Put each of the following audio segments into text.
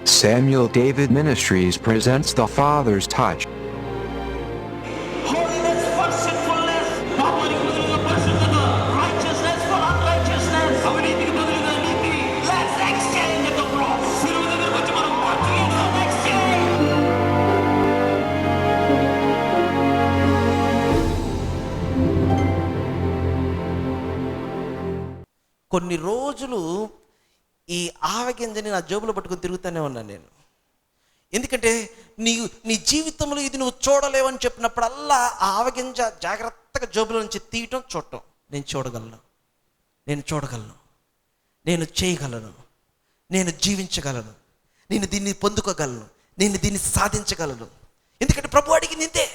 Samuel David Ministries presents The Father's Touch. Holiness for sinfulness, పాపానికి బదులుగా పరిశుద్ధత, righteousness for unrighteousness, అవినీతికి బదులుగా నీతి. Let's exchange the cross. సిలువ దగ్గరకు వచ్చి మనం మార్చుకుందాం. Exchange. కొన్ని రోజులు ఈ ఆవగింజని నా జేబులో పట్టుకుని తిరుగుతూనే ఉన్నాను నేను. ఎందుకంటే నీ జీవితంలో ఇది నువ్వు చూడలేవని చెప్పినప్పుడల్లా ఆ ఆవగింజ జాగ్రత్తగా జేబులో నుంచి తీయటం చూడటం. నేను చూడగలను, నేను చేయగలను, నేను జీవించగలను, నేను దీన్ని పొందుకోగలను, నేను దీన్ని సాధించగలను. ఎందుకంటే ప్రభు అడిగింది ఇంతే.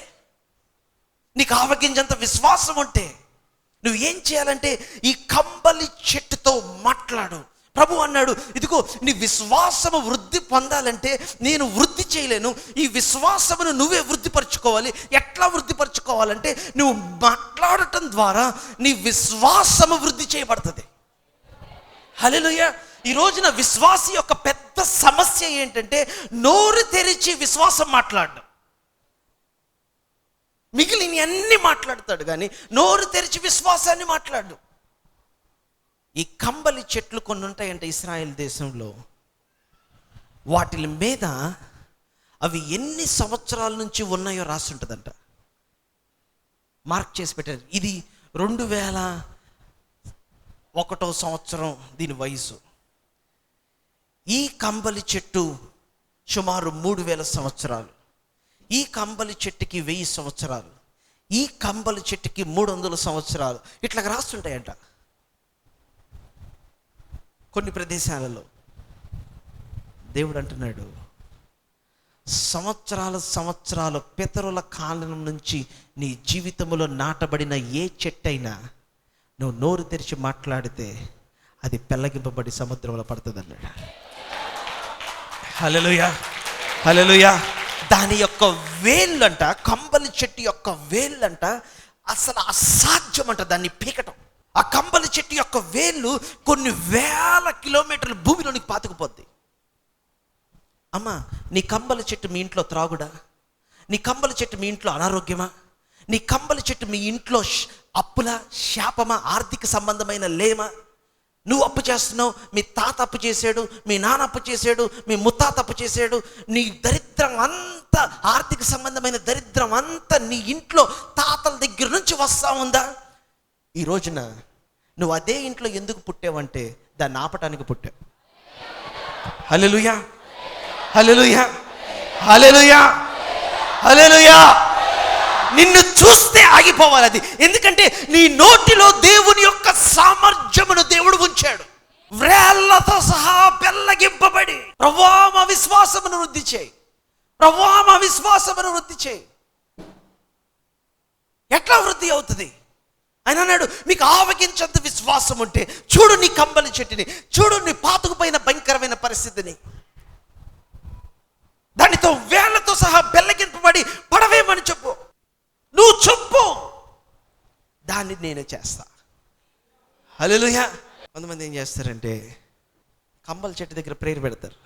నీకు ఆవగింజంత విశ్వాసం ఉంటే నువ్వు ఏం చేయాలంటే ఈ కంబలి చెట్టుతో మాట్లాడు. ప్రభు అన్నాడు, ఇదిగో నీ విశ్వాసము వృద్ధి పొందాలంటే నేను వృద్ధి చేయలేను, ఈ విశ్వాసమును నువ్వే వృద్ధిపరచుకోవాలి. ఎట్లా వృద్ధిపరచుకోవాలంటే నువ్వు మాట్లాడటం ద్వారా నీ విశ్వాసము వృద్ధి చేయబడుతుంది. హల్లెలూయా. ఈ రోజున విశ్వాసి యొక్క పెద్ద సమస్య ఏంటంటే నోరు తెరిచి విశ్వాసం మాట్లాడడం. మిగిలిన అన్ని మాట్లాడతాడు కానీ నోరు తెరిచి విశ్వాసాన్ని మాట్లాడు. ఈ కంబలి చెట్లు కొన్ని ఉంటాయంట ఇశ్రాయేల్ దేశంలో. వాటి మీద అవి ఎన్ని సంవత్సరాల నుంచి ఉన్నాయో రాసి ఉంటుందంట, మార్క్ చేసి పెట్టారు. ఇది 2001 సంవత్సరం దీని వయసు. ఈ కంబలి చెట్టు సుమారు 3000 సంవత్సరాలు. ఈ కంబలి చెట్టుకి 1000 సంవత్సరాలు, ఈ కంబలి చెట్టుకి 300 సంవత్సరాలు, ఇట్లా రాస్తుంటాయంట. కొన్ని ప్రదేశాలలో దేవుడు అంటున్నాడు, సంవత్సరాల పితరుల కాలం నుంచి నీ జీవితంలో నాటబడిన ఏ చెట్టైనా నువ్వు నోరు తెరిచి మాట్లాడితే అది పెళ్ళగింపబడి సముద్రంలో పడుతుంది అన్నాడు. హల్లెలూయా, హల్లెలూయా. దాని యొక్క వేళ్ళంట, కంబలి చెట్టు యొక్క వేళ్ళంట అసలు అసాధ్యం అంట దాన్ని పీకటం. ఆ కంబలి చెట్టు యొక్క వేళ్ళు కొన్ని వేల కిలోమీటర్ల భూమిలోనికి పాతుకుపోద్ది. అమ్మా, నీ కంబలి చెట్టు మీ ఇంట్లో త్రాగుడా? నీ కంబలి చెట్టు మీ ఇంట్లో అనారోగ్యమా? నీ కంబలి చెట్టు మీ ఇంట్లో అప్పుల శాపమా? ఆర్థిక సంబంధమైన లేమా? నువ్వు అప్పు చేస్తున్నావు, మీ తాత అప్పు చేశాడు, మీ నాన్న అప్పు చేశాడు, మీ ముత్తాత అప్పు చేశాడు. నీ దరిద్రం అంతా, ఆర్థిక సంబంధమైన దరిద్రం అంతా నీ ఇంట్లో తాతల దగ్గర నుంచి వస్తా ఉందా? ఈ రోజున నువ్వు అదే ఇంట్లో ఎందుకు పుట్టావంటే దాన్ని ఆపటానికి పుట్టావు. హల్లెలూయా, హల్లెలూయా, హల్లెలూయా, హల్లెలూయా. నిన్ను చూస్తే ఆగిపోవాలి అది. ఎందుకంటే నీ నోటిలో దేవుని యొక్క సామర్థ్యమును దేవుడు ఉంచాడు. వ్రేళ్లతో సహా పెళ్ళగింపబడి ప్రభువా మా విశ్వాసమును వృద్ధి చేయి, ప్రభువా మా విశ్వాసమును వృద్ధి చేయి. ఎట్లా వృద్ధి అవుతుంది? ఆయన అన్నాడు, మీకు ఆవగించంత విశ్వాసం ఉంటే చూడు నీ కంబలి చెట్టుని, చూడు నీ పాతుకుపోయిన భయంకరమైన పరిస్థితిని, దానితో వేళ్లతో సహా బెల్లగింపబడి పడవేమని చెప్పు. నువ్వు చెప్పు, దాన్ని నేనే చేస్తా. హల్లెలూయా. కొంతమంది ఏం చేస్తారంటే కంబలి చెట్టు దగ్గర ప్రేయర్ పెడతారు.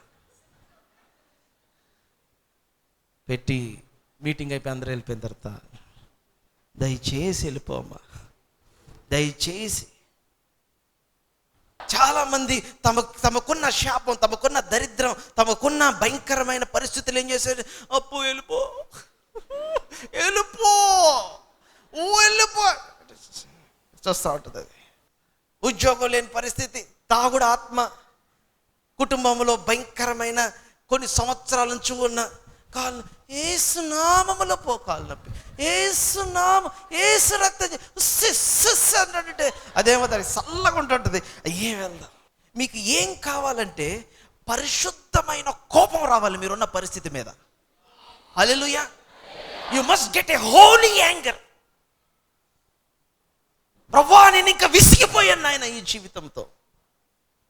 పెట్టి మీటింగ్ అయిపోయి అందరూ వెళ్ళిపోయిన తర్వాత దయచేసి వెళ్ళిపోమ్మా, దయచేసి. చాలామంది తమకున్న శాపం, తమకున్న దరిద్రం, తమకున్న భయంకరమైన పరిస్థితులు ఏం చేశారు? అప్పు వెళ్ళిపో, వెళ్ళిపో, వెళ్ళిపో చూస్తూ ఉంటుంది. అది ఉద్యోగం లేని పరిస్థితి, తాగుడు ఆత్మ, కుటుంబంలో భయంకరమైన కొన్ని సంవత్సరాల నుంచి ఉన్న కాళ్ళు, ఏసు నామములో పో, కాళ్ళు నొప్పి, ఏసు నామం, ఏసు రక్తం అంటే అదేమో దానికి చల్లగా ఉంటుంటుంది. అయ్యే వెళ్దాం. మీకు ఏం కావాలంటే పరిశుద్ధమైన కోపం రావాలి మీరున్న పరిస్థితి మీద. Hallelujah. You must get a holy anger. ప్రభువా నేను ఇంకా విసిగిపోయాను నాయన ఈ జీవితంతో,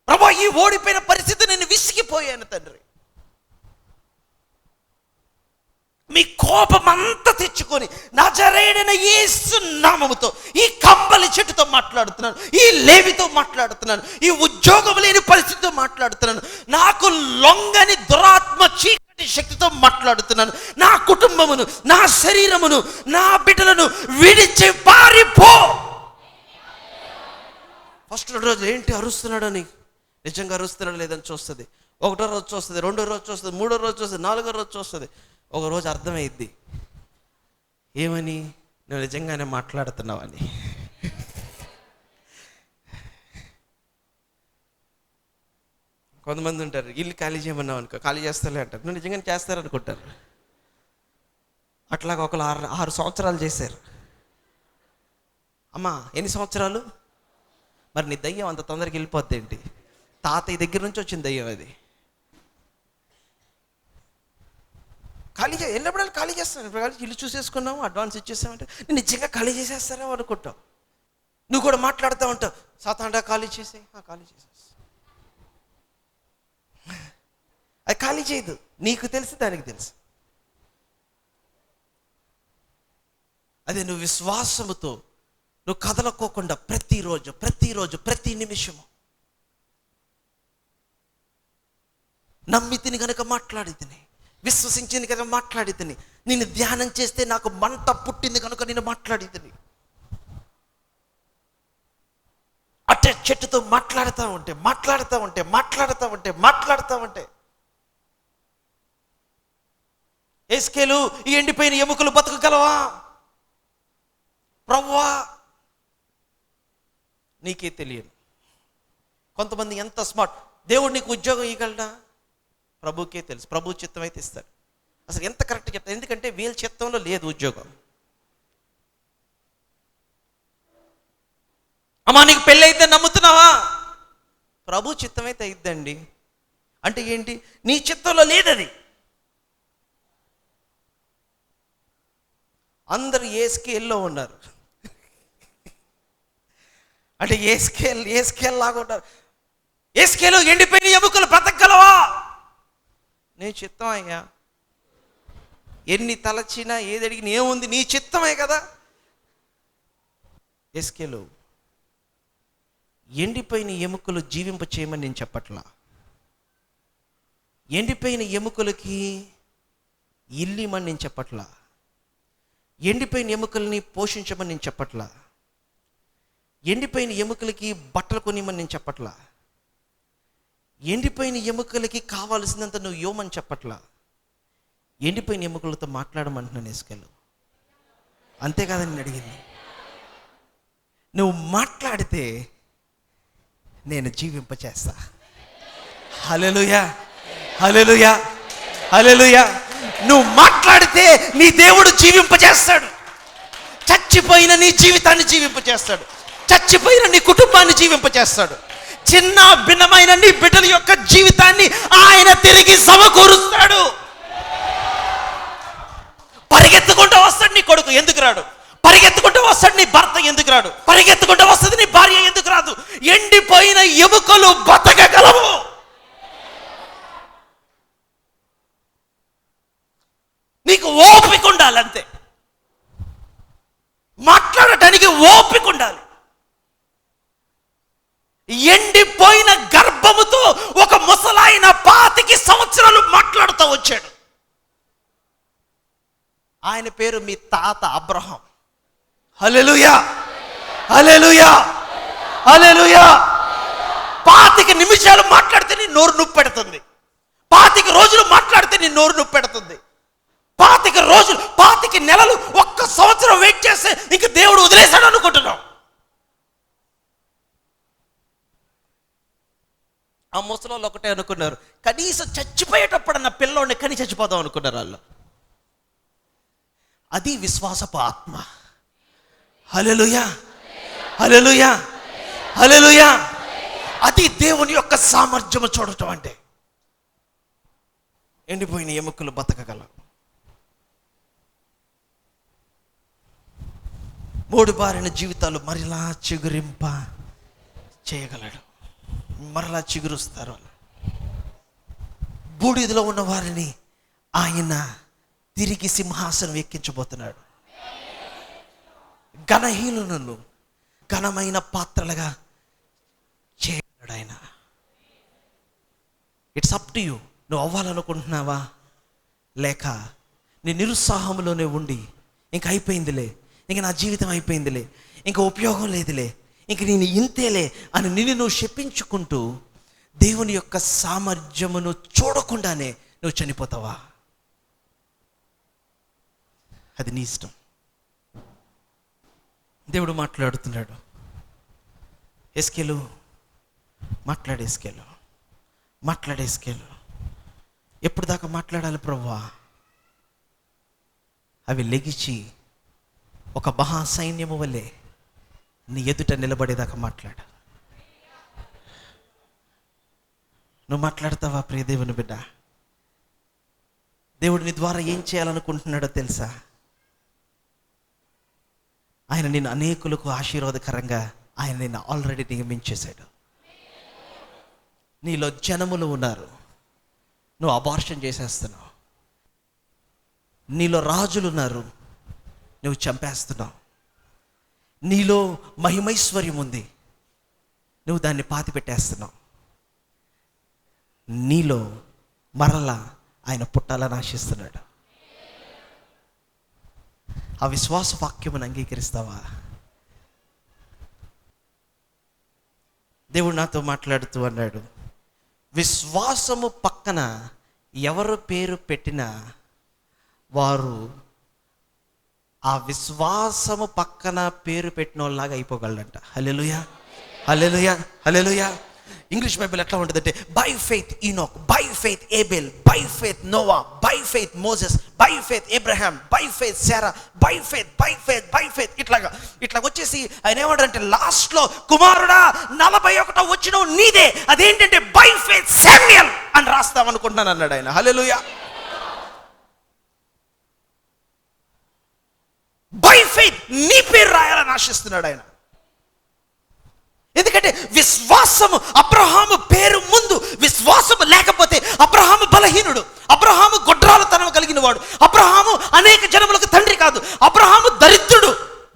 ప్రభువా ఈ ఓడిపోయిన పరిస్థితి నేను విసిగిపోయాను తండ్రి. మీ కోపమంతా తెచ్చుకొని నజరేయుడైన యేసు నామముతో ఈ కంబలి చెట్టుతో మాట్లాడుతున్నాను, ఈ లేవితో మాట్లాడుతున్నాను, ఈ ఉద్యోగం లేని పరిస్థితితో మాట్లాడుతున్నాను, నాకు లొంగని దురాత్మ చీకటి శక్తితో మాట్లాడుతున్నాను, నా కుటుంబమును, నా శరీరమును, నా బిడ్డలను విడిచి పారిపో. ఫస్ట్ రోజు ఏంటి అరుస్తున్నాడని, నిజంగా అరుస్తున్నాడు లేదని చూస్తుంది. ఒకటో రోజు చూస్తుంది, రెండో రోజు చూస్తుంది, మూడో రోజు చూస్తుంది, నాలుగో రోజు చూస్తుంది. ఒక రోజు అర్థమైద్ది ఏమని, నువ్వు నిజంగానే మాట్లాడుతున్నావని. కొంతమంది ఉంటారు, ఇల్లు ఖాళీ చేయమన్నావు అనుకో, ఖాళీ చేస్తాలే అంటారు, నువ్వు నిజంగానే చేస్తారనుకుంటారు. అట్లాగా ఒకరు 6 సంవత్సరాలు చేశారు. అమ్మా ఎన్ని సంవత్సరాలు? మరి నీ దయ్యం అంత తొందరగా వెళ్ళిపోద్ది ఏంటి? తాతయ్య దగ్గర నుంచి వచ్చిన దయ్యం అది. ఎన్నప్పుడు ఖాళీ చేస్తాను, ఇప్పుడు ఖాళీ ఇల్లు చూసేసుకున్నాము, అడ్వాన్స్ ఇచ్చేస్తామంటే నేను నిజంగా ఖాళీ చేసేస్తారేమో అనుకుంటావు. నువ్వు కూడా మాట్లాడుతూ ఉంటావు, సాతాండా ఖాళీ చేసే, ఖాళీ చేసేస్తా. అది ఖాళీ చేయదు, నీకు తెలుసు, దానికి తెలుసు. అదే నువ్వు విశ్వాసముతో నువ్వు కదలకోకుండా ప్రతిరోజు ప్రతి నిమిషము నమ్మి తిని కనుక మాట్లాడి తిని, విశ్వసించింది కనుక మాట్లాడి తిని, నేను ధ్యానం చేస్తే నాకు మంట పుట్టింది కనుక నేను మాట్లాడి తిని, అట్టే చెట్టుతో మాట్లాడుతూ ఉంటే ఎస్కేలు ఈ ఎండిపోయిన ఎముకలు బతకగలవా ప్రభువా? నీకే తెలియదు. కొంతమంది ఎంత స్మార్ట్, దేవుడు నీకు ఉద్యోగం ఇవ్వగలడా? ప్రభుకే తెలుసు, ప్రభు చిత్తం అయితే ఇస్తాడు. అసలు ఎంత కరెక్ట్ చెప్తారు, ఎందుకంటే వీళ్ళ చిత్తంలో లేదు ఉద్యోగం. అమ్మా నీకు పెళ్ళి అయితే నమ్ముతున్నావా? ప్రభు చిత్తం అయితే అయిద్దండి. అంటే ఏంటి? నీ చిత్తంలో లేదది. అందరూ ఏ స్కేల్లో ఉన్నారు అంటే ఏ స్కేల్ లాగా ఉన్నారు. ఏ స్కేలు ఎండిపోయిన ఎముకలు బ్రతకగలవా? నీ చిత్తం అయ్యా, ఎన్ని తలచినా ఏది అడిగినా ఏముంది, నీ చిత్తమే కదా. ఎస్కేలు ఎండిపోయిన ఎముకలు జీవింప చేయమని నేను చెప్పట్లా, ఎండిపోయిన ఎముకలకి ఇల్లిమని నేను చెప్పట్లా, ఎండిపోయిన ఎముకల్ని పోషించమని నేను చెప్పట్లా, ఎండిపోయిన ఎముకలకి బట్టలు కొనిమని నేను చెప్పట్లా, ఎండిపోయిన ఎముకలకి కావాల్సినంత నువ్వు యోమని చెప్పట్లా, ఎండిపోయిన ఎముకలతో మాట్లాడమంటున్నాను ఎస్కేలు. అంతేకాదని నేను అడిగింది. నువ్వు మాట్లాడితే నేను జీవింపచేస్తా. హల్లెలూయా, హల్లెలూయా, హల్లెలూయా. నువ్వు మాట్లాడితే నీ దేవుడు జీవింపచేస్తాడు. చచ్చిపోయిన నీ జీవితాన్ని జీవింపచేస్తాడు, చచ్చిపోయిన నీ కుటుంబాన్ని జీవింపచేస్తాడు, చిన్న భిన్నమైన నీ బిడ్డల యొక్క జీవితాన్ని ఆయన తిరిగి సమకూరుస్తాడు. పరిగెత్తుకుంటూ వస్తాడు నీ కొడుకు, ఎందుకు రాడు? పరిగెత్తుకుంటూ వస్తాడు నీ భర్త, ఎందుకు రాడు? పరిగెత్తుకుంటూ వస్తుంది నీ భార్య, ఎందుకు రాదు? ఎండిపోయిన ఎముకలు బతకగలవు. నీకు ఓపిక ఉండాలి, అంతే. మాట్లాడటానికి ఓపిక ఉండాలి. ఎండిపోయిన గర్భముతో ఒక ముసలాయన 25 సంవత్సరాలు మాట్లాడుతూ వచ్చాడు. ఆయన పేరు మీ తాత అబ్రహాం. హల్లెలూయా, హల్లెలూయా, హల్లెలూయా. 25 నిమిషాలు మాట్లాడితే నీ నోరు నొప్పి పెడుతుంది, 25 రోజులు మాట్లాడితే నీ నోరు నొప్పి పెడుతుంది. 25 రోజులు, 25 నెలలు, 1 సంవత్సరం వెయిట్ చేస్తే ఇంక దేవుడు వదిలేశాడు అనుకుంటున్నావు. ఆ ముసలోళ్ళు ఒకటే అనుకున్నారు, కనీసం చచ్చిపోయేటప్పుడు నా పిల్లోడిని కని చచ్చిపోదాం అనుకున్నారు వాళ్ళు. అది విశ్వాసపు ఆత్మ. హల్లెలూయా, హల్లెలూయా, హల్లెలూయా. అది దేవుని యొక్క సామర్థ్యము చూడటం అంటే. ఎండిపోయిన ఎముకలు బతకగలవు. 3 బారిన జీవితాలు మరలా చిగురింప చేయగలడు. మరలా చిగురుస్తారు వాళ్ళు. బూడిదలో ఉన్న వారిని ఆయన తిరిగి సింహాసనం ఎక్కించబోతున్నాడు. ఘనహీనులను ఘనమైన పాత్రలుగా చేయగలడు ఆయన. It's up to you. నువ్వు అవ్వాలనుకుంటున్నావా, లేక నీ నిరుత్సాహంలోనే ఉండి ఇంక అయిపోయిందిలే, ఇంక నా జీవితం అయిపోయిందిలే, ఇంక ఉపయోగం లేదులే, ఇంక నేను ఇంతేలే అని నిన్ను నువ్వు శపించుకుంటూ దేవుని యొక్క సామర్థ్యమును చూడకుండానే నువ్వు చనిపోతావా? అది నీ ఇష్టం. దేవుడు మాట్లాడుతున్నాడు. ఎస్కేలు మాట్లాడేస్కేలు ఎప్పుడు దాకా మాట్లాడాలి ప్రభువా? అవి లెగిచి ఒక మహాసైన్యము వలె నీ ఎదుట నిలబడేదాకా మాట్లాడు. నువ్వు మాట్లాడతావా ప్రియ దేవుని బిడ్డ? దేవుడు నీ ద్వారా ఏం చేయాలనుకుంటున్నాడో తెలుసా? ఆయన నిన్ను అనేకులకు ఆశీర్వాదకరంగా ఆయన నిన్ను ఆల్రెడీ నియమించేశాడు. నీలో జనములు ఉన్నారు, నువ్వు అబార్షన్ చేసేస్తున్నావు. నీలో రాజులు ఉన్నారు, నువ్వు చంపేస్తున్నావు. నీలో మహిమైశ్వర్యం ఉంది, నువ్వు దాన్ని పాతి పెట్టేస్తున్నావు. నీలో మరలా ఆయన పుట్టాలని ఆశిస్తున్నాడు. ఆ విశ్వాస వాక్యమును అంగీకరిస్తావా? దేవుడు నాతో మాట్లాడుతూ అన్నాడు, విశ్వాసము పక్కన ఎవరు పేరు పెట్టినా వారు ఆ విశ్వాసము పక్కన పేరు పెట్టిన వాళ్ళలాగా అయిపోగలరంట. హల్లెలూయా, హల్లెలూయా, హల్లెలూయా. ఇంగ్లీష్ బైబిల్ ఎట్లా ఉంటుందంటే, by faith Enoch, by faith Abel, by faith Noah, by faith Moses, by faith Abraham, by faith Sarah, by faith ఇట్లా వచ్చేసి ఆయన ఏమంటారంటే లాస్ట్లో, కుమారుడా 41 వచ్చిన నీదే, అదేంటంటే బై ఫెయిత్ శామ్యుయల్ అని రాస్తాం అనుకుంటున్నాను అన్నాడు ఆయన. హల్లెలూయా. బై ఫెయిత్ నీ పేరు రాయాలని ఆశిస్తున్నాడు ఆయన. ఎందుకంటే విశ్వాసము, అబ్రహాము పేరు ముందు విశ్వాసము లేకపోతే అబ్రహాము బలహీనుడు, అబ్రహాము గొడ్రాలుతనం కలిగిన వాడు, అబ్రహాము అనేక జనములకు తండ్రి కాదు, అబ్రహాము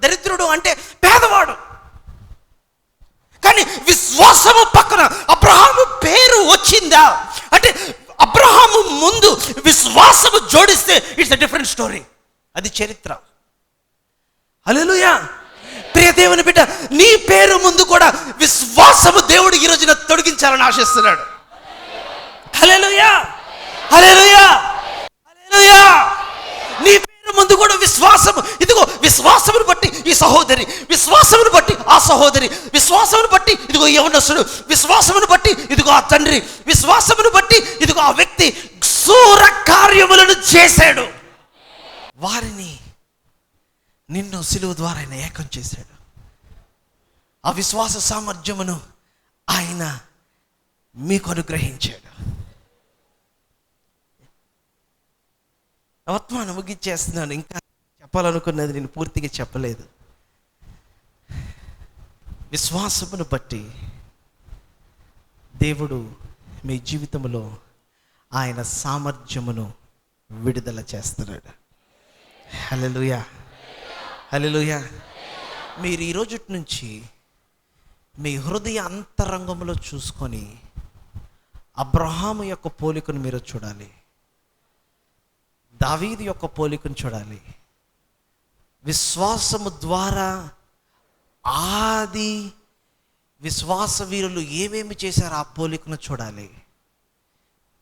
దరిద్రుడు అంటే పేదవాడు. కానీ విశ్వాసము పక్కన అబ్రహాము పేరు వచ్చిందా అంటే అబ్రహాము ముందు విశ్వాసము జోడిస్తే ఇట్స్ ఎ డిఫరెంట్ స్టోరీ. అది చరిత్ర. హల్లెలూయా. ప్రియ దేవుని బిడ్డ, నీ పేరు ముందు కూడా విశ్వాసము దేవుడు ఈ రోజున తొలగించాలని ఆశిస్తున్నాడు. హల్లెలూయా, హల్లెలూయా, హల్లెలూయా. నీ పేరు ముందు కూడా విశ్వాసము. ఇదిగో విశ్వాసమును బట్టి ఈ సహోదరి, విశ్వాసమును బట్టి ఆ సహోదరి, విశ్వాసమును బట్టి ఇదిగో యవనస్తుడు, విశ్వాసమును బట్టి ఇదిగో ఆ తండ్రి, విశ్వాసమును బట్టి ఇదిగో ఆ వ్యక్తి శూర కార్యములను చేశాడు. వారిని నిన్ను సిలువ ద్వారా ఆయన ఏకం చేశాడు. ఆ విశ్వాస సామర్థ్యమును ఆయన మీకు అనుగ్రహించాడు. వర్తమానం ముగించేస్తున్నాను. ఇంకా చెప్పాలనుకున్నది నేను పూర్తిగా చెప్పలేదు. విశ్వాసమును బట్టి దేవుడు మీ జీవితంలో ఆయన సామర్థ్యమును విడుదల చేస్తున్నాడు. హల్లెలూయా, హల్లెలూయా. మీరు ఈ రోజు నుంచి మీ హృదయ అంతరంగంలో చూసుకొని అబ్రహాము యొక్క పోలికను మీరు చూడాలి, దావీదు యొక్క పోలికను చూడాలి. విశ్వాసము ద్వారా ఆది విశ్వాస వీరులు ఏమేమి చేశారో ఆ పోలికను చూడాలి.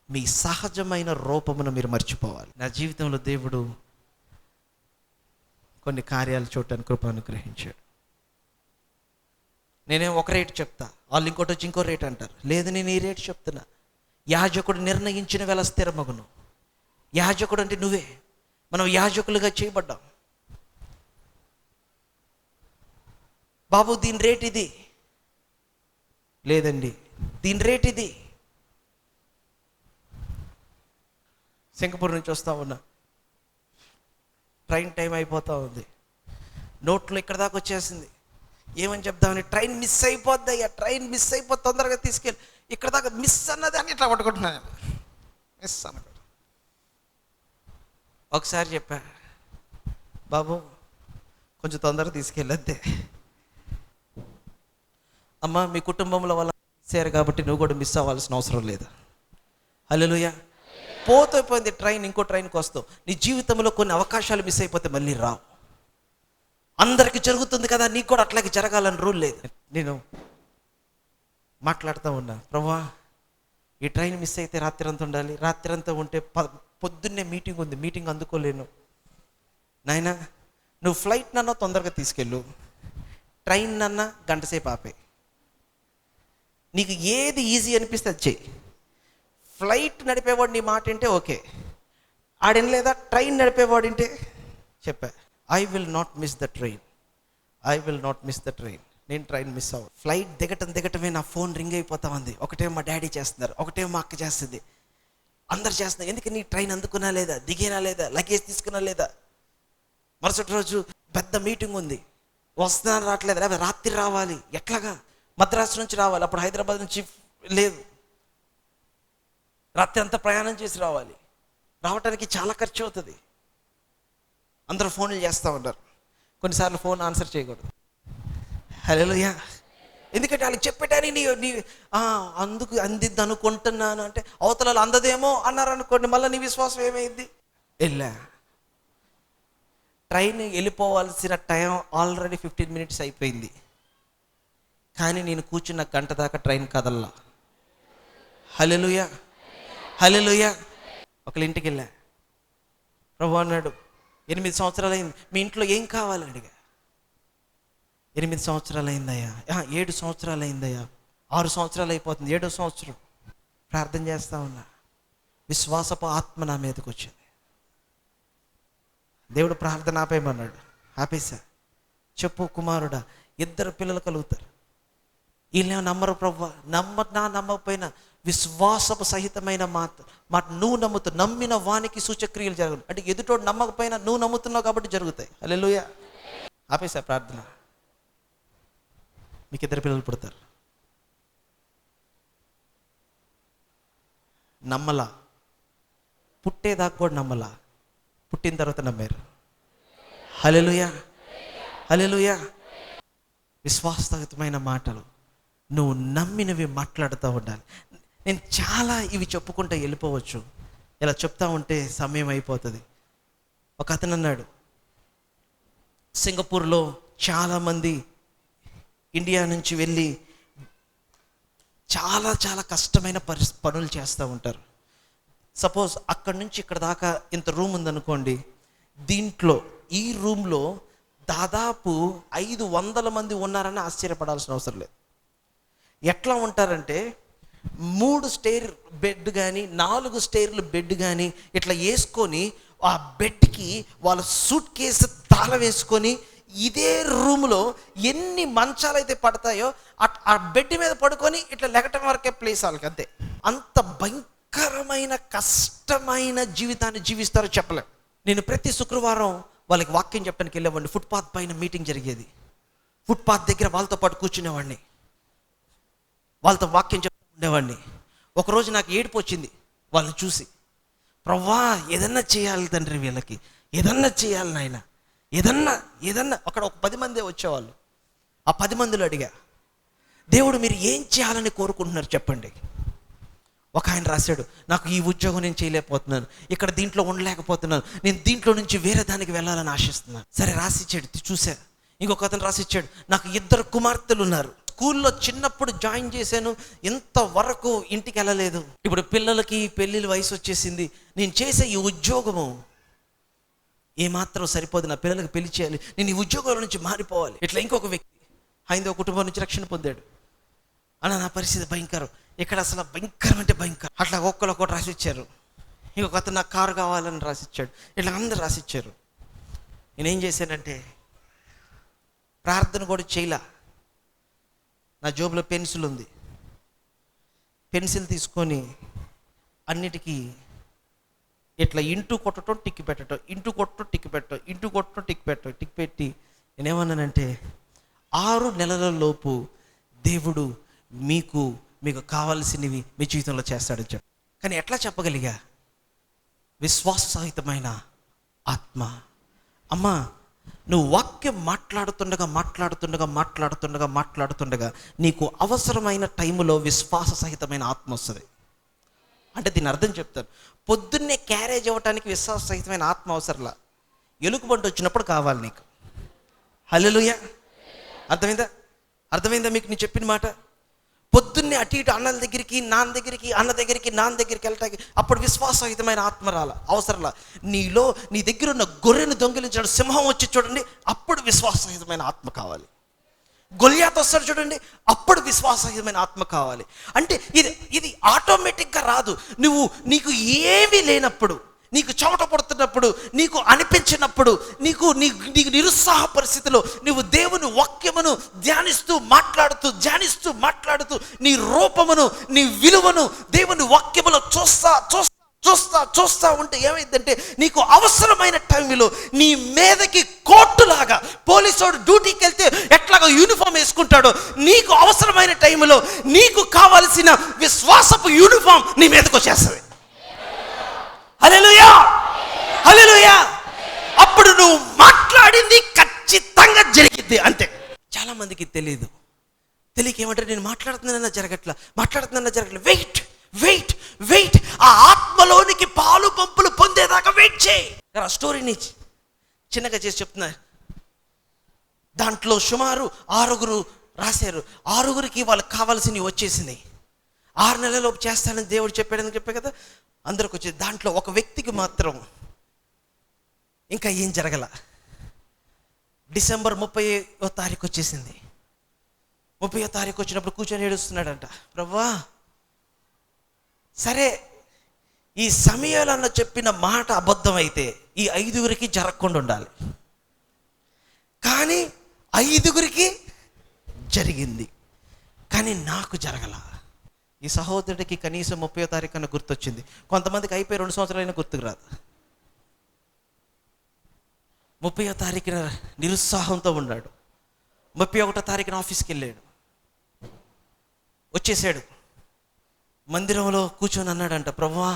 మీ సహజమైన రూపమును మీరు మర్చిపోవాలి. నా జీవితంలో దేవుడు కొన్ని కార్యాలు చూడటానికి కృప అనుగ్రహించాడు. నేనేం ఒక రేటు చెప్తా, వాళ్ళు ఇంకోటి వచ్చి ఇంకో రేటు అంటారు. లేదు, నేను ఈ రేటు చెప్తున్నా. యాజకుడు నిర్ణయించిన వేళ స్థిరమగును. యాజకుడు అంటే నువ్వే. మనం యాజకులుగా చేయబడ్డాం. బాబు దీని రేట్ ఇది, లేదండి దీని రేట్ ఇది. సింగపూర్ నుంచి వస్తా ఉన్నా, ట్రైన్ టైం అయిపోతూ ఉంది, నోట్లో ఇక్కడ దాకా వచ్చేసింది. ఏమని చెప్దామని, ట్రైన్ మిస్ అయిపోద్ది అయ్యా, ట్రైన్ మిస్ అయిపోతే తొందరగా తీసుకెళ్ళి, ఇక్కడ దాకా మిస్ అన్నది అని ఇట్లా పట్టుకుంటున్నాను. మిస్ అనకూడదు. ఒకసారి చెప్పా, బాబు కొంచెం తొందరగా తీసుకెళ్ళొద్దే. అమ్మ మీ కుటుంబంలో వాళ్ళ చేశారు కాబట్టి నువ్వు కూడా మిస్ అవ్వాల్సిన అవసరం లేదు. హల్లెలూయా. పోతే ట్రైన్, ఇంకో ట్రైన్కి వస్తావు. నీ జీవితంలో కొన్ని అవకాశాలు మిస్ అయిపోతే మళ్ళీ రావు. అందరికీ జరుగుతుంది కదా, నీకు కూడా అట్లాగే జరగాలని రూల్ లేదు. నేను మాట్లాడుతూ ఉన్నా, ప్రభువా ఈ ట్రైన్ మిస్ అయితే రాత్రి అంతా ఉండాలి, రాత్రి అంతా ఉంటే పొద్దున్నే మీటింగ్ ఉంది, మీటింగ్ అందుకోలేను. నాయనా నువ్వు ఫ్లైట్ నన్నా తొందరగా తీసుకెళ్ళు, ట్రైన్ నన్నా గంటసేపు ఆపే. నీకు ఏది ఈజీ అనిపిస్తే అది చెయ్యి. ఫ్లైట్ నడిపేవాడు నీ మాట వింటే ఓకే, ఆడిన లేదా ట్రైన్ నడిపేవాడు వింటే చెప్పా, I will not miss the train, I will not miss the train. నేను ట్రైన్ మిస్ అవ్వ. ఫ్లైట్ దిగటమే నా ఫోన్ రింగ్ అయిపోతా ఉంది. ఒకటేమో మా డాడీ చేస్తున్నారు, ఒకటేమో మా అక్క చేస్తుంది, అందరు చేస్తున్నారు. ఎందుకు నీ ట్రైన్ అందుకున్నా లేదా, దిగేనా లేదా, లగేజ్ తీసుకున్నా లేదా. మరుసటి రోజు పెద్ద మీటింగ్ ఉంది, వస్తున్నాను రావట్లేదు, లేదా రాత్రి రావాలి, ఎట్లాగా మద్రాసు నుంచి రావాలి, అప్పుడు హైదరాబాద్ నుంచి లేదు, రాత్రి అంతా ప్రయాణం చేసి రావాలి, రావడానికి చాలా ఖర్చు అవుతుంది. అందరూ ఫోన్లు చేస్తూ ఉంటారు, కొన్నిసార్లు ఫోన్ ఆన్సర్ చేయకూడదు. హల్లెలూయా. ఎందుకంటే వాళ్ళకి చెప్పేటానికి నీ అందుకు అందిద్ది అనుకుంటున్నాను అంటే అవతల అందదేమో అన్నారు అనుకోండి, మళ్ళీ నీ విశ్వాసం ఏమైంది. వెళ్ళా, ట్రైన్ వెళ్ళిపోవాల్సిన టైం ఆల్రెడీ 15 minutes అయిపోయింది, కానీ నేను కూర్చున్న గంట దాకా ట్రైన్ కదల్లా. హల్లెలూయా, హల్లెలూయా. ఒకళ్ళ ఇంటికి వెళ్ళా, ప్రభు అన్నాడు 8 సంవత్సరాలు అయింది, మీ ఇంట్లో ఏం కావాలని అడిగా. 8 సంవత్సరాలు అయిందయ్యా, 7 సంవత్సరాలు అయిందయ్యా, 6 సంవత్సరాలు అయిపోతుంది, 7వ సంవత్సరం. ప్రార్థన చేస్తా ఉన్నా, విశ్వాసపు ఆత్మ నా మీదకి వచ్చింది. దేవుడు ప్రార్థన ఆపేయమన్నాడు, ఆపేసా. చెప్పు కుమారుడా, 2 పిల్లలు కలుగుతారు. వీళ్ళేమో నమ్మరు ప్రభువా, నమ్మకపోయినా విశ్వాసపు సహితమైన మాట నువ్వు నమ్ముతావు, నమ్మిన వానికి సూచక్రియలు జరగదు. అంటే ఎదుటోడు నమ్మకపోయినా నువ్వు నమ్ముతున్నావు కాబట్టి జరుగుతాయి. హల్లెలూయా. ఆపేసా ప్రార్థన. మీకు 2 పిల్లలు పుడతారు. నమ్మలా, పుట్టేదాకా కూడా నమ్మలా, పుట్టిన తర్వాత నమ్మారు. హల్లెలూయా, హల్లెలూయా. విశ్వాసయుతమైన మాటలు నువ్వు నమ్మినవి మాట్లాడుతూ ఉండాలి. నేను చాలా ఇవి చెప్పుకుంటూ వెళ్ళిపోవచ్చు, ఇలా చెప్తా ఉంటే సమయం అయిపోతుంది. ఒక అతను అన్నాడు, సింగపూర్లో చాలామంది ఇండియా నుంచి వెళ్ళి చాలా చాలా కష్టమైన పనులు చేస్తూ ఉంటారు. సపోజ్ అక్కడి నుంచి ఇక్కడ దాకా ఇంత రూమ్ ఉందనుకోండి, దీంట్లో ఈ రూమ్లో దాదాపు 500 మంది ఉన్నారని ఆశ్చర్యపడాల్సిన అవసరం లేదు. ఎట్లా ఉంటారంటే 3 స్టైర్ బెడ్ కానీ 4 స్టైర్లు బెడ్ కానీ ఇట్లా వేసుకొని ఆ బెడ్కి వాళ్ళ సూట్ కేసు తాళం వేసుకొని ఇదే రూమ్లో ఎన్ని మంచాలు అయితే పడతాయో ఆ బెడ్ మీద పడుకొని ఇట్లా లెగటం వరకే ప్లేస్ వాళ్ళకి, అంతే. అంత భయంకరమైన కష్టమైన జీవితాన్ని జీవిస్తారో చెప్పలేం. నేను ప్రతి శుక్రవారం వాళ్ళకి వాక్యం చెప్పడానికి వెళ్ళేవాడిని. ఫుట్పాత్ పైన మీటింగ్ జరిగేది, ఫుట్పాత్ దగ్గర వాళ్ళతో పాటు కూర్చునేవాడిని, వాళ్ళతో వాక్యం చెప్తూ ఉండేవాడిని. ఒకరోజు నాకు ఏడుపు వచ్చింది వాళ్ళని చూసి, ప్రవ్వా ఏదన్నా చేయాలి తండ్రి, వీళ్ళకి ఏదన్నా చేయాలి నాయన, ఏదన్నా. అక్కడ ఒక 10 మందే వచ్చేవాళ్ళు. ఆ 10 మందిలో అడిగా, దేవుడు మీరు ఏం చేయాలని కోరుకుంటున్నారు చెప్పండి. ఒక ఆయన రాశాడు, నాకు ఈ ఉద్యోగం నేను చేయలేకపోతున్నాను, ఇక్కడ దీంట్లో ఉండలేకపోతున్నాను, నేను దీంట్లో నుంచి వేరే దానికి వెళ్ళాలని ఆశిస్తున్నాను. సరే రాసిచ్చాడు, చూసా. ఇంకొక అతను రాసిచ్చాడు, నాకు 2 కుమార్తెలు ఉన్నారు, స్కూల్లో చిన్నప్పుడు జాయిన్ చేశాను, ఇంతవరకు ఇంటికి వెళ్ళలేదు, ఇప్పుడు పిల్లలకి పెళ్ళిళ్ళ వయసు వచ్చేసింది, నేను చేసే ఈ ఉద్యోగము ఏమాత్రం సరిపోదు, నా పిల్లలకి పెళ్లి చేయాలి, నేను ఈ ఉద్యోగంలో నుంచి మారిపోవాలి. ఇట్లా ఇంకొక వ్యక్తి హైందవ కుటుంబం నుంచి రక్షణ పొందాడు. అలా నా పరిస్థితి భయంకరం, ఇక్కడ అసలు భయంకరం అంటే భయంకరం. అట్లా ఒక్కరు రాసిచ్చారు. ఇంకొక అతను నాకు కారు కావాలని రాసిచ్చాడు. ఇట్లా అందరు రాసిచ్చారు. నేనేం చేశానంటే ప్రార్థన కూడా చేయలా. నా జోబులో పెన్సిల్ ఉంది, పెన్సిల్ తీసుకొని అన్నిటికీ ఇట్లా ఇంటూ కొట్టడం టిక్కి పెట్టడం, ఇంటూ కొట్టడం టిక్కి పెట్టడం, ఇంటూ కొట్టడం టిక్కి పెట్టడం, టిక్ పెట్టి నేనేమన్నానంటే 6 నెలల లోపు దేవుడు మీకు కావాల్సినవి మీ జీవితంలో చేస్తాడని చెప్పి. కానీ ఎట్లా చెప్పగలిగా? విశ్వాస సహితమైన ఆత్మ. అమ్మా, నువ్వు వాక్యం మాట్లాడుతుండగా నీకు అవసరమైన టైంలో విశ్వాస సహితమైన ఆత్మ వస్తుంది. అంటే దీని అర్థం చెప్తాను. పొద్దున్నే క్యారేజ్ అవ్వటానికి విశ్వాస సహితమైన ఆత్మ అవసరంలా, ఎలుగుబంటి వచ్చినప్పుడు కావాలి నీకు. హల్లెలూయా. అర్థమైందా మీకు నేను చెప్పిన మాట? పొద్దున్నే అటు ఇటు అన్న దగ్గరికి నాన్న దగ్గరికి వెళ్ళటానికి అప్పుడు విశ్వాసహితమైన ఆత్మ అవసరంలా. నీ దగ్గర ఉన్న గొర్రెను దొంగిలించాడు సింహం వచ్చి చూడండి, అప్పుడు విశ్వాసహితమైన ఆత్మ కావాలి. గొల్యాతు వస్తాడు చూడండి, అప్పుడు విశ్వాసహితమైన ఆత్మ కావాలి. అంటే ఇది ఆటోమేటిక్గా రాదు. నీకు ఏమీ లేనప్పుడు, నీకు చెమట పడుతున్నప్పుడు, నీకు అనిపించినప్పుడు, నీకు నిరుత్సాహ పరిస్థితిలో నువ్వు దేవుని వాక్యమును ధ్యానిస్తూ మాట్లాడుతూ నీ రూపమును, నీ విలువను దేవుని వాక్యములో చూస్తా ఉంటే ఏమైందంటే, నీకు అవసరమైన టైంలో నీ మీదకి కోర్టులాగా పోలీసు డ్యూటీకి వెళ్తే ఎట్లాగో యూనిఫామ్ వేసుకుంటాడో, నీకు అవసరమైన టైంలో నీకు కావలసిన విశ్వాసపు యూనిఫామ్ నీ మీదకి వచ్చేస్తుంది. హల్లెలూయా, హల్లెలూయా. అప్పుడు నువ్వు మాట్లాడింది ఖచ్చితంగా జరిగిద్ది. అంతే. చాలా మందికి తెలియక ఏమంటారు, నేను మాట్లాడుతున్నానన్నా జరగట్లా. వెయిట్. ఆ ఆత్మలోనికి పాలు పంపులు పొందేదాకా వెయిట్ చేయి. ఆ స్టోరీని చిన్నగా చేసి చెప్తున్నా. దాంట్లో సుమారు 6 రాశారు. 6కి వాళ్ళకి కావాల్సినవి వచ్చేసింది. 6 నెలలలోపు చేస్తానని దేవుడు చెప్పే కదా, అందరికి వచ్చేది. దాంట్లో ఒక వ్యక్తికి మాత్రం ఇంకా ఏం జరగల. డిసెంబర్ 30వ తారీఖు వచ్చేసింది. 30వ తారీఖు వచ్చినప్పుడు కూర్చొని ఏడుస్తున్నాడంట, ప్రభువా సరే ఈ సమయాలన్న చెప్పిన మాట అబద్ధం అయితే ఈ 5గురికి జరగకుండా ఉండాలి, కానీ 5గురికి జరిగింది, కానీ నాకు జరగల. ఈ సహోదరుడికి కనీసం 30వ తారీఖు అన్న గుర్తొచ్చింది. కొంతమందికి అయిపోయి 2 సంవత్సరాలైనా గుర్తుకు రాదు. 30వ తారీఖున నిరుత్సాహంతో ఉన్నాడు. 31వ తారీఖున ఆఫీస్కి వెళ్ళాడు, వచ్చేసాడు. మందిరంలో కూర్చొని అన్నాడంట, ప్రభువా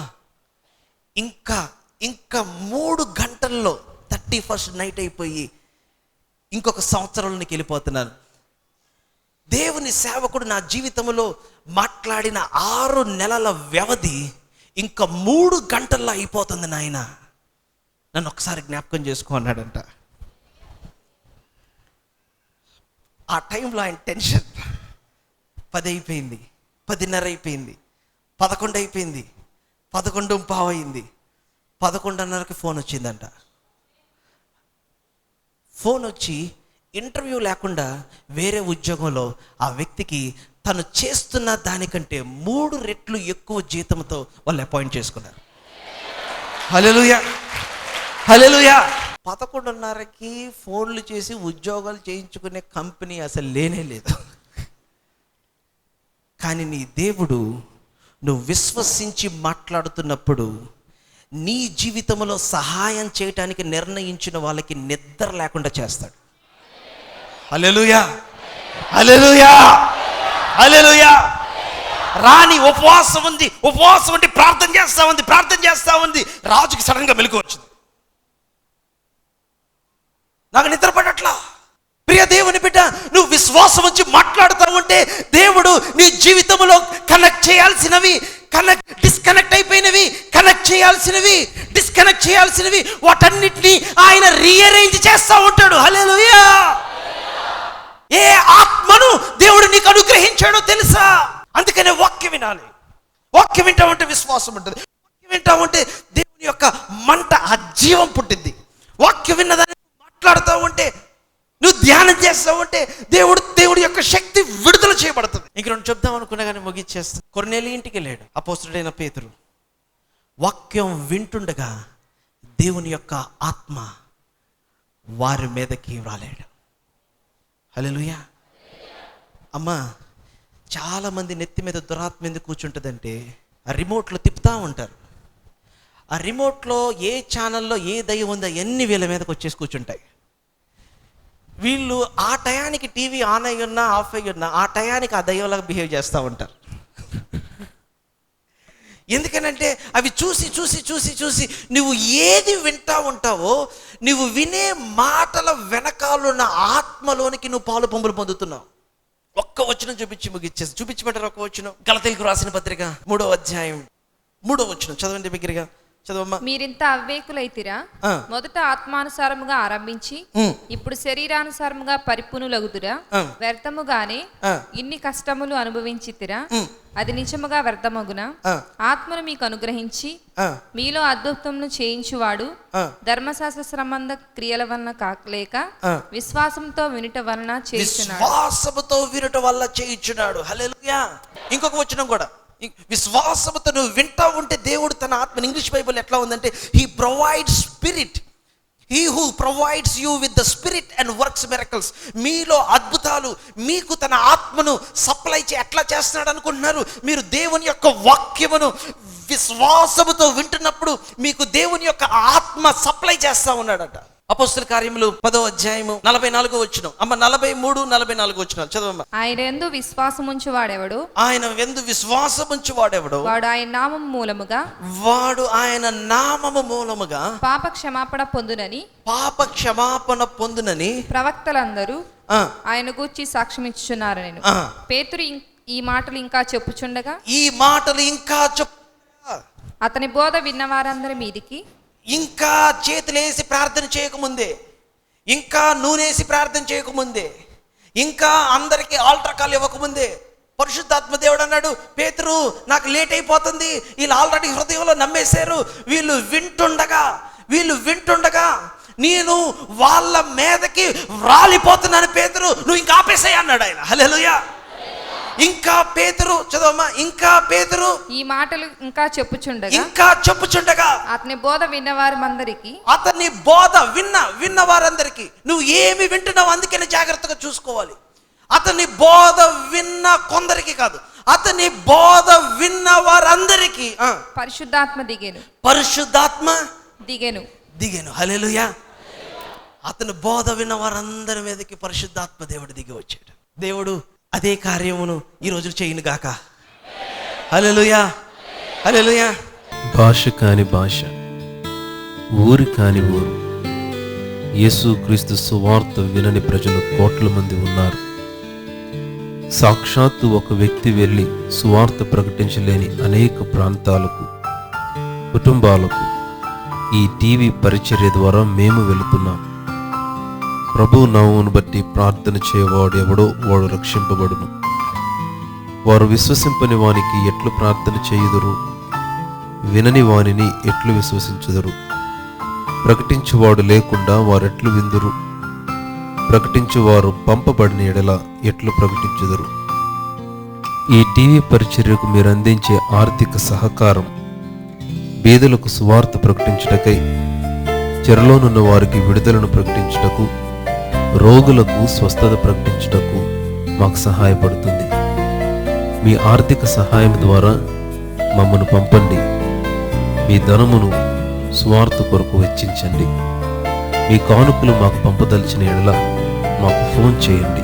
ఇంకా 3 గంటల్లో 31st నైట్ అయిపోయి ఇంకొక సంవత్సరంలోకి వెళ్ళిపోతున్నాను. దేవుని సేవకుడు నా జీవితంలో మాట్లాడిన 6 నెలల వ్యవధి ఇంకా 3 గంటల్లో అయిపోతుంది నాయన, నన్ను ఒకసారి జ్ఞాపకం చేసుకో అన్నాడంట. ఆ టైంలో ఆయన టెన్షన్. 10 అయిపోయింది, 10:30 అయిపోయింది, 11 అయిపోయింది, 11:15 అయింది, 11:30కి ఫోన్ వచ్చిందంట. ఫోన్ వచ్చి ఇంటర్వ్యూ లేకుండా వేరే ఉద్యోగంలో ఆ వ్యక్తికి తను చేస్తున్న దానికంటే 3 రెట్లు ఎక్కువ జీతంతో వాళ్ళు అపాయింట్ చేసుకున్నారు. హల్లెలూయా, హల్లెలూయా. 11:30కి ఫోన్లు చేసి ఉద్యోగాలు చేయించుకునే కంపెనీ అసలు లేనే లేదు. కానీ నీ దేవుడు నువ్వు విశ్వసించి మాట్లాడుతున్నప్పుడు నీ జీవితంలో సహాయం చేయటానికి నిర్ణయించిన వాళ్ళకి నిద్ర లేకుండా చేస్తాడు. హల్లెలూయా, హల్లెలూయా, హల్లెలూయా. రాణి ఉపవాసం ఉండి ప్రార్థన చేస్తా ఉంది. రాజుకి సడన్గా మెలకువ వచ్చింది. నాకు నిద్ర పడట్లా. ప్రియ దేవుని బిడ్డ, నువ్వు విశ్వాసం వచ్చి మాట్లాడుతూ ఉంటే దేవుడు నీ జీవితంలో కనెక్ట్ చేయాల్సినవి డిస్కనెక్ట్ అయిపోయినవి, డిస్కనెక్ట్ చేయాల్సినవి వాటన్నిటినీ ఆయన రీఅరేంజ్ చేస్తూ ఉంటాడు. హల్లెలూయా. ఏ ఆత్మను దేవుడు నీకు అనుగ్రహించాడో తెలుసా? అందుకనే వాక్యం వినాలి. వాక్యం వింటామంటే విశ్వాసం ఉంటుంది. వాక్యం వింటామంటే దేవుని యొక్క మంట, ఆ జీవం పుట్టింది. వాక్యం విన్నదాన్ని మాట్లాడుతూ ఉంటే, నువ్వు ధ్యానం చేస్తూ ఉంటే దేవుడి యొక్క శక్తి విడుదల చేయబడుతుంది. ఇంక 2 చెప్దాం అనుకున్నా కానీ ముగిచ్చేస్తాను. కొర్నేలి ఇంటికి వెళ్ళాడు అపోస్తలుడైన పేతురు. వాక్యం వింటుండగా దేవుని యొక్క ఆత్మ వారి మీదకి రాలేడు. హల్లెలూయా. అమ్మా, చాలామంది నెత్తి మీద దురాత్మ ఎందుకు కూర్చుంటుందంటే ఆ రిమోట్లో తిప్పుతూ ఉంటారు. ఆ రిమోట్లో ఏ ఛానల్లో ఏ దయ్యం ఉందో అన్ని వీళ్ళ మీదకి వచ్చేసి కూర్చుంటాయి. వీళ్ళు ఆ టయానికి టీవీ ఆన్ అయ్యి ఉన్నా ఆఫ్ అయ్యి ఉన్నా ఆ టయానికి ఆ దయ్యంలాగా బిహేవ్ చేస్తూ ఉంటారు. ఎందుకనంటే అవి చూసి చూసి చూసి చూసి నువ్వు ఏది వింటా ఉంటావో, నువ్వు వినే మాటల వెనకాలన్న ఆత్మలోనికి నువ్వు పాలు పంపులు పొందుతున్నావు. ఒక్క వచనం చూపించమంటారు. ఒక్క వచనం గలతీయులకు రాసిన పత్రిక 3వ అధ్యాయం 3వ వచనం చదవండి బిగ్గరగా. చదవమ్మా. మీరింత అవివేకులైతిరా, మొదట ఆత్మానుసారముగా ఆరంభించి ఇప్పుడు శరీరానుసారముగా పరిపూర్ణులగుదురా. వ్యర్థముగానే ఇన్ని కష్టములు అనుభవించితిరా, అది నిజముగా వ్యర్థమగునా. ఆత్మను మీకు అనుగ్రహించి మీలో అద్భుతమును చేయించువాడు ధర్మశాస్త్ర సంబంధ క్రియల వలన కాకలేక విశ్వాసంతో వినుట వలన చేయించున్నాడు. హల్లెలూయా. ఇంకొక వచనం కూడా, విశ్వాసముతో నువ్వు వింటా ఉంటే దేవుడు తన ఆత్మని, ఇంగ్లీష్ బైబిల్ ఎట్లా ఉందంటే, he provides spirit, he who provides you with the spirit and works miracles. మీలో అద్భుతాలు మీకు తన ఆత్మను సప్లై ఎట్లా చేస్తున్నాడు అనుకుంటున్నారు? మీరు దేవుని యొక్క వాక్యమును విశ్వాసముతో వింటున్నప్పుడు మీకు దేవుని యొక్క ఆత్మ సప్లై చేస్తా ఉన్నాడట. అపోస్తల కార్యములు 10వ అధ్యాయము 44వ వచనం. అమ్మ 43, 44 వచనాలు చదవమ్మా. ఆయన యందు విశ్వాసముంచు వాడెవడు, ఆయన యందు విశ్వాసముంచు వాడెవడు, వాడు ఆయన నామము మూలముగా పాప క్షమాపణ పొందునని ప్రవక్తలందరూ ఆయన గూర్చి సాక్ష్యం ఇచ్చుచున్నారు. నేను పేతురు ఈ మాటలు ఇంకా చెప్పుచుండగా అతని బోధ విన్న వారందరి మీదికి, ఇంకా చేతులేసి ప్రార్థన చేయకముందే, ఇంకా నూనెసి ప్రార్థన చేయకముందే, ఇంకా అందరికీ ఆల్టర్ కాల్ ఇవ్వకముందే పరిశుద్ధాత్మ దేవుడు అన్నాడు, పేతురు నాకు లేట్ అయిపోతుంది, వీళ్ళు ఆల్రెడీ హృదయంలో నమ్మేశారు, వీళ్ళు వింటుండగా నేను వాళ్ళ మీదకి రాలిపోతున్నాను పేతురు, నువ్వు ఇంకా ఆపేసాయి అన్నాడు ఆయన. హల్లెలూయా. ఇంకా పేతురు చదవమ్మా. ఇంకా పేతురు ఈ మాటలు ఇంకా చెప్పుచుండగా అతని బోధ విన్న వారందరికీ, నువ్వు ఏమి వింటున్నావు అందుకని జాగ్రత్తగా చూసుకోవాలి. అతని బోధ విన్న కొందరికి కాదు, అతని బోధ విన్న వారందరికీ పరిశుద్ధాత్మ దిగెను. హల్లెలూయా. అతని బోధ విన్న వారందరి మీదకి పరిశుద్ధాత్మ దేవుడు దిగి వచ్చాడు. దేవుడు అదే కార్యమును ఈ రోజు చేయను గాక. హల్లెలూయా. హల్లెలూయా. భాష కాని భాష, ఊరి కాని ఊరు, యేసుక్రీస్తు సువార్త వినని ప్రజలు కోట్ల మంది ఉన్నారు. సాక్షాత్తు ఒక వ్యక్తి వెళ్ళి సువార్త ప్రకటించలేని అనేక ప్రాంతాలకు, కుటుంబాలకు ఈ టీవీ పరిచర్య ద్వారా మేము వెళుతున్నాం. ప్రభు నామమును బట్టి ప్రార్థన చేయవాడు ఎవడో వాడు రక్షింపబడును. వారు విశ్వసింపని వానికి ఎట్లు ప్రార్థన చేయుదురు? వినని వానిని ఎట్లు విశ్వసించుదురు? ప్రకటించువాడు లేకుండా వారెట్లు విందురు? ప్రకటించువారు పంపబడిన ఎడల ఎట్లు ప్రకటించుదురు? ఈ టీవీ పరిచర్యకు మీరు అందించే ఆర్థిక సహకారం బీదలకు సువార్త ప్రకటించుటకై, చెరలోనున్న వారికి విడుదలను ప్రకటించుటకు, రోగులకు స్వస్థత ప్రకటించుటకు మాకు సహాయపడుతుంది. మీ ఆర్థిక సహాయం ద్వారా మమ్మను పంపండి. మీ ధనమును సువార్త కొరకు వెచ్చించండి. మీ కానుకలు మాకు పంపదలిచిన యెడల మాకు ఫోన్ చేయండి.